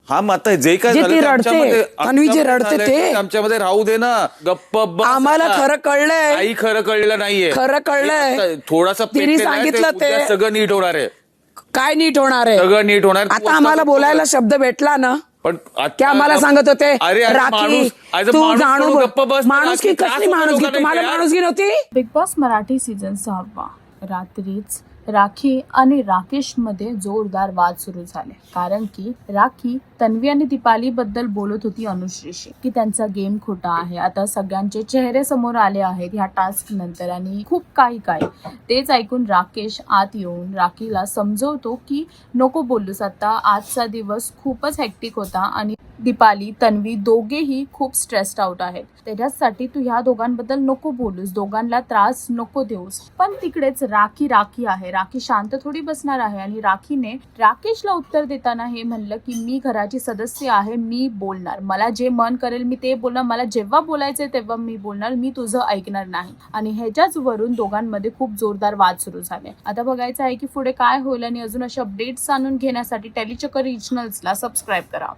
हा मग आता जे काय जे झालं ती ते रडते, आमच्यामध्ये- तन्वी जे आमच्यामध्ये रडते झालंय, ते आमच्यामध्ये राहू दे ना. गप्प बस आम्हाला आता. खरं कळलंय. काही खरं कळलेलं नाहीये. खरं कळलंय. आता थोडासा तिने पेटलेला आहे, सांगितलं उद्या ते. सगळं नीट होणार आहे. काय नीट होणार आहे? सगळं नीट होणार. तू आता आम्हाला गप्प बोलायला बस. शब्द भेटला ना, पण ते आम्हाला सांगत होते अरे राखी तू जाणू माणुसकी कसली माणुसकी, तुम्हाला माणुसकी नव्हती. बिग बॉस मराठी सीझन 6 रात्रीच राखी आणि राकेशमध्ये जोरदार वाद सुरू झाले. कारण की राखी तन्वी आणि दीपाली बद्दल बोलत होती अनुश्रीशी की त्यांचा गेम खोटा आहे. आता सगळ्यांचे चेहरे समोर आले आहेत ह्या टास्क नंतर आणि खूप काही तेच ऐकून राकेश आत येऊन राखीला समजवतो की नको बोलूस, आता आजचा दिवस खूपच हेक्टिक होता आणि दीपाली तन्वी दोघेही खूप स्ट्रेस्ड आउट आहेत. त्याच्यासाठी तू ह्या दोघांबद्दल नको बोलूस, दोघांना त्रास नको देऊस. पण तिकडेच राखी आहे. राखी शांत थोडी बसणार आहे आणि राखीने राकेशला उत्तर देताना हे म्हणलं की मी घराची सदस्य आहे, मी बोलणार, मला जे मन करेल मी ते बोलणार, मला जेव्हा बोलायचंय तेव्हा मी बोलणार, मी तुझं ऐकणार नाही. आणि ह्याच्याच वरून दोघांमध्ये खूप जोरदार वाद सुरू झाले. आता बघायचं आहे की पुढे काय होईल आणि अजून अशा अपडेट्स जाणून घेण्यासाठी टेलीचक्कर रिजनल्सला सबस्क्राईब करा.